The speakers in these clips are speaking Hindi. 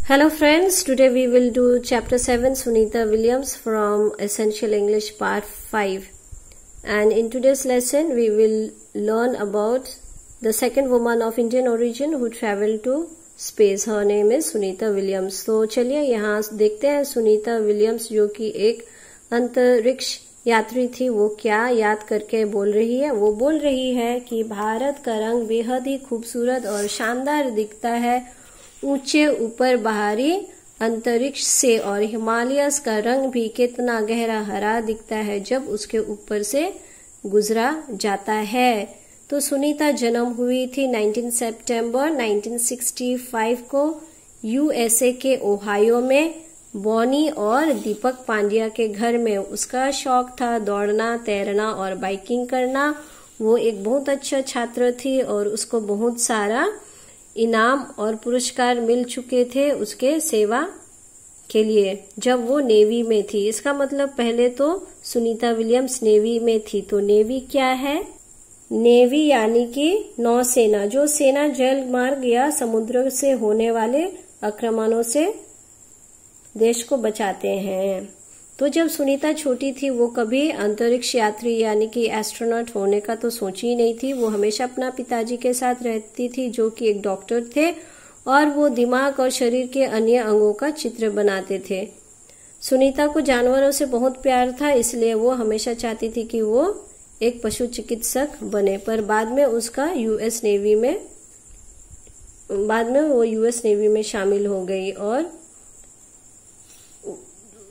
Hello friends, today we will do chapter 7 Sunita Williams from Essential English part 5. And in today's lesson we will learn about the second woman of Indian origin who traveled to space. Her name is Sunita Williams. तो चलिए यहाँ देखते हैं सुनीता विलियम्स जो कि एक अंतरिक्ष यात्री थी, वो क्या याद करके बोल रही है। वो बोल रही है कि भारत का रंग बेहद ही खूबसूरत और शानदार दिखता है ऊंचे ऊपर बाहरी अंतरिक्ष से, और हिमालयस का रंग भी कितना गहरा हरा दिखता है जब उसके ऊपर से गुजरा जाता है। तो सुनीता जन्म हुई थी 19 सितंबर 1965 को यूएसए के ओहायो में बॉनी और दीपक पांड्या के घर में। उसका शौक था दौड़ना, तैरना और बाइकिंग करना। वो एक बहुत अच्छा छात्र थी और उसको बहुत सारा इनाम और पुरस्कार मिल चुके थे उसके सेवा के लिए जब वो नेवी में थी। इसका मतलब पहले तो सुनीता विलियम्स नेवी में थी। तो नेवी क्या है? नेवी यानी कि नौसेना, जो सेना जल मार्ग या समुद्र से होने वाले आक्रमणों से देश को बचाते हैं। तो जब सुनीता छोटी थी वो कभी अंतरिक्ष यात्री यानी कि एस्ट्रोनॉट होने का तो सोची ही नहीं थी। वो हमेशा अपना पिताजी के साथ रहती थी जो कि एक डॉक्टर थे, और वो दिमाग और शरीर के अन्य अंगों का चित्र बनाते थे। सुनीता को जानवरों से बहुत प्यार था, इसलिए वो हमेशा चाहती थी कि वो एक पशु चिकित्सक बने। पर बाद में वो यूएस नेवी में शामिल हो गई और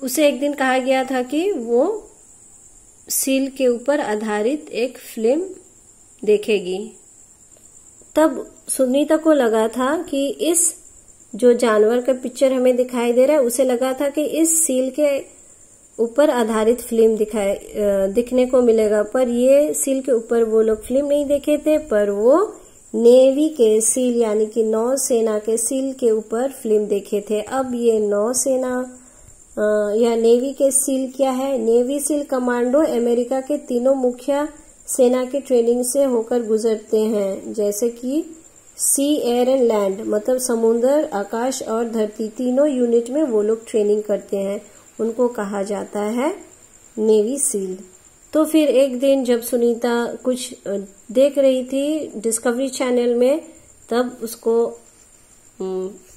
उसे एक दिन कहा गया था कि वो सील के ऊपर आधारित एक फिल्म देखेगी। तब सुनीता को लगा था कि इस जो जानवर का पिक्चर हमें दिखाई दे रहा है, उसे लगा था कि इस सील के ऊपर आधारित फिल्म दिखने को मिलेगा। पर ये सील के ऊपर वो लोग फिल्म नहीं देखे थे, पर वो नेवी के सील यानी कि नौसेना के सील के ऊपर फिल्म देखे थे। अब ये नौसेना या नेवी के सील क्या है? नेवी सील कमांडो अमेरिका के तीनों मुख्य सेना के ट्रेनिंग से होकर गुजरते हैं, जैसे कि सी, एयर एंड लैंड, मतलब समुद्र, आकाश और धरती, तीनों यूनिट में वो लोग ट्रेनिंग करते हैं। उनको कहा जाता है नेवी सील। तो फिर एक दिन जब सुनीता कुछ देख रही थी डिस्कवरी चैनल में, तब उसको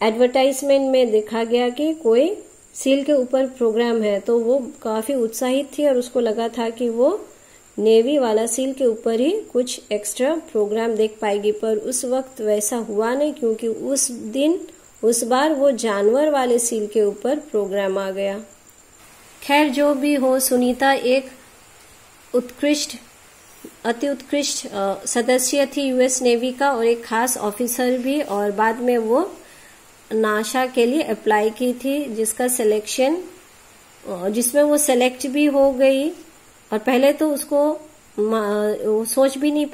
एडवर्टाइजमेंट में देखा गया कि कोई सील के ऊपर प्रोग्राम है। तो वो काफी उत्साहित थी और उसको लगा था कि वो नेवी वाला सील के ऊपर ही कुछ एक्स्ट्रा प्रोग्राम देख पाएगी। पर उस वक्त वैसा हुआ नहीं, क्योंकि उस बार वो जानवर वाले सील के ऊपर प्रोग्राम आ गया। खैर जो भी हो, सुनीता एक अति उत्कृष्ट सदस्य थी यूएस नेवी का और एक खास ऑफिसर भी, और बाद में वो नासा के लिए अप्लाई की थी जिसमें वो सेलेक्ट भी हो गई। और पहले तो उसको सोच नहीं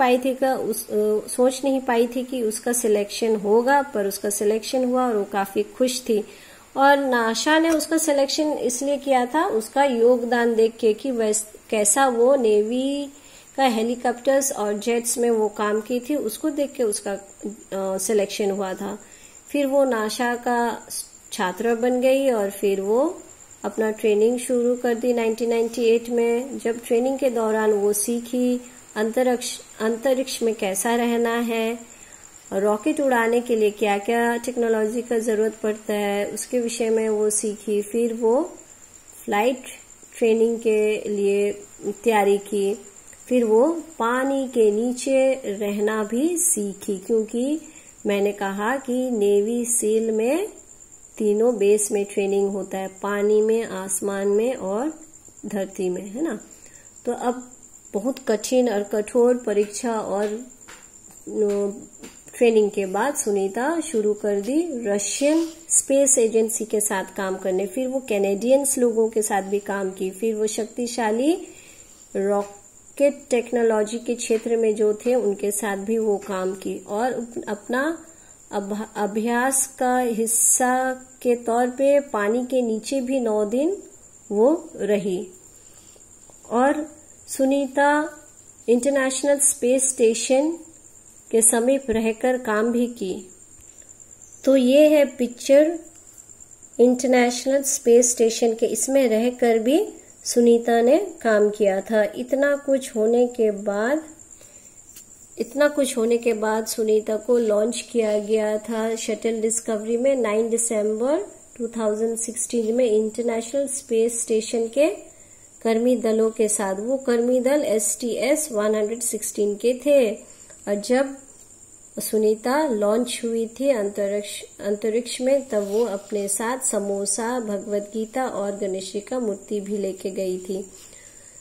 पाई थी कि उसका सिलेक्शन होगा, पर उसका सिलेक्शन हुआ और वो काफी खुश थी। और नासा ने उसका सिलेक्शन इसलिए किया था उसका योगदान देख के कि कैसा वो नेवी का हेलीकॉप्टर्स और जेट्स में वो काम की थी, उसको देख के उसका सिलेक्शन हुआ था। फिर वो नासा का छात्र बन गई और फिर वो अपना ट्रेनिंग शुरू कर दी 1998 में। जब ट्रेनिंग के दौरान वो सीखी अंतरिक्ष में कैसा रहना है, रॉकेट उड़ाने के लिए क्या क्या टेक्नोलॉजी का जरूरत पड़ता है, उसके विषय में वो सीखी। फिर वो फ्लाइट ट्रेनिंग के लिए तैयारी की। फिर वो पानी के नीचे रहना भी सीखी, क्योंकि मैंने कहा कि नेवी सील में तीनों बेस में ट्रेनिंग होता है, पानी में, आसमान में और धरती में, है ना। तो अब बहुत कठिन और कठोर परीक्षा और ट्रेनिंग के बाद सुनीता शुरू कर दी रशियन स्पेस एजेंसी के साथ काम करने। फिर वो कैनेडियंस लोगों के साथ भी काम की। फिर वो शक्तिशाली रॉकेट टेक्नोलॉजी के क्षेत्र में जो थे उनके साथ भी वो काम की, और अपना अभ्यास का हिस्सा के तौर पे पानी के नीचे भी 9 दिन वो रही। और सुनीता इंटरनेशनल स्पेस स्टेशन के समीप रहकर काम भी की। तो ये है पिक्चर इंटरनेशनल स्पेस स्टेशन के इसमें रहकर भी सुनीता ने काम किया था। इतना कुछ होने के बाद सुनीता को लॉन्च किया गया था शटल डिस्कवरी में 9 दिसंबर 2016 में इंटरनेशनल स्पेस स्टेशन के कर्मी दलों के साथ। वो कर्मी दल STS-116 के थे। और जब सुनीता लॉन्च हुई थी अंतरिक्ष में, तब वो अपने साथ समोसा, भगवत गीता और गणेश जी का मूर्ति भी लेके गई थी।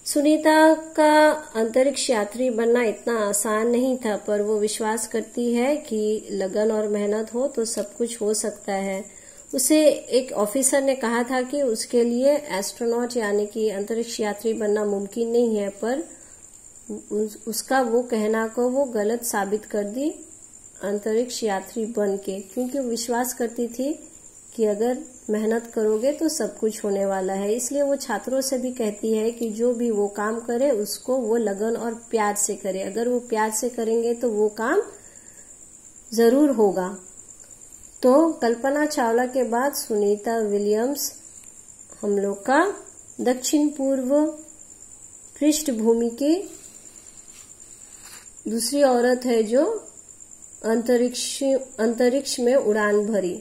सुनीता का अंतरिक्ष यात्री बनना इतना आसान नहीं था, पर वो विश्वास करती है कि लगन और मेहनत हो तो सब कुछ हो सकता है। उसे एक ऑफिसर ने कहा था कि उसके लिए एस्ट्रोनॉट यानी कि अंतरिक्ष यात्री बनना मुमकिन नहीं है, पर उसका वो कहना को वो गलत साबित कर दी अंतरिक्ष यात्री बन के, क्योंकि वो विश्वास करती थी कि अगर मेहनत करोगे तो सब कुछ होने वाला है। इसलिए वो छात्रों से भी कहती है कि जो भी वो काम करे उसको वो लगन और प्यार से करे। अगर वो प्यार से करेंगे तो वो काम जरूर होगा। तो कल्पना चावला के बाद सुनीता विलियम्स हम लोग का दक्षिण पूर्व पृष्ठभूमि की दूसरी औरत है जो अंतरिक्ष में उड़ान भरी।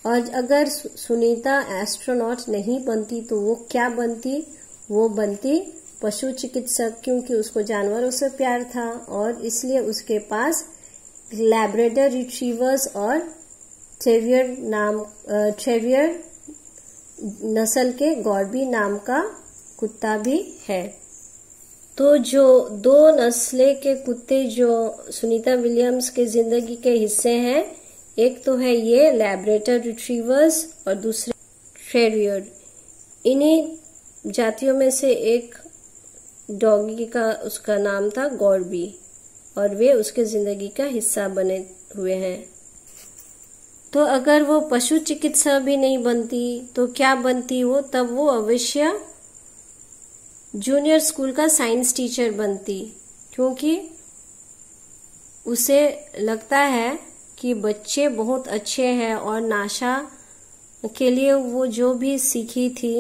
और अगर सुनीता एस्ट्रोनॉट नहीं बनती तो वो क्या बनती? वो बनती पशु चिकित्सक, क्योंकि उसको जानवरों से प्यार था और इसलिए उसके पास लैब्राडोर रिट्रीवर्स और ट्रेवियर नस्ल के गॉर्बी नाम का कुत्ता भी है। तो जो दो नस्ले के कुत्ते जो सुनीता विलियम्स के जिंदगी के हिस्से हैं, एक तो है ये लैब्राडोर रिट्रीवर्स और दूसरे ट्रेवियर। इन्हीं जातियों में से एक डॉगी का उसका नाम था गॉर्बी और वे उसके जिंदगी का हिस्सा बने हुए हैं। तो अगर वो पशु चिकित्सा भी नहीं बनती तो क्या बनती वो? तब वो अवश्य जूनियर स्कूल का साइंस टीचर बनती, क्योंकि उसे लगता है कि बच्चे बहुत अच्छे हैं और नासा के लिए वो जो भी सीखी थी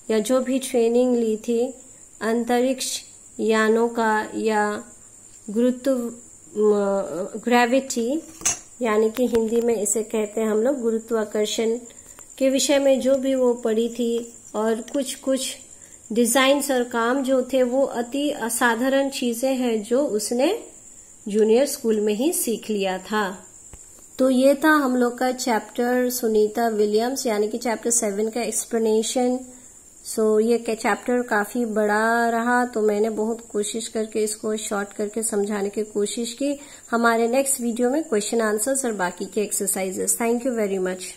या जो भी ट्रेनिंग ली थी अंतरिक्ष यानों का या ग्रेविटी यानी कि हिंदी में इसे कहते हैं हम लोग गुरुत्वाकर्षण के विषय में जो भी वो पढ़ी थी, और कुछ डिजाइन्स और काम जो थे वो अति असाधारण चीजें हैं जो उसने जूनियर स्कूल में ही सीख लिया था। तो ये था हम लोग का चैप्टर सुनीता विलियम्स यानी कि चैप्टर 7 का एक्सप्लेनेशन। सो ये चैप्टर काफी बड़ा रहा, तो मैंने बहुत कोशिश करके इसको शॉर्ट करके समझाने की कोशिश की। हमारे नेक्स्ट वीडियो में क्वेश्चन आंसर्स और बाकी के exercises. Thank you very much.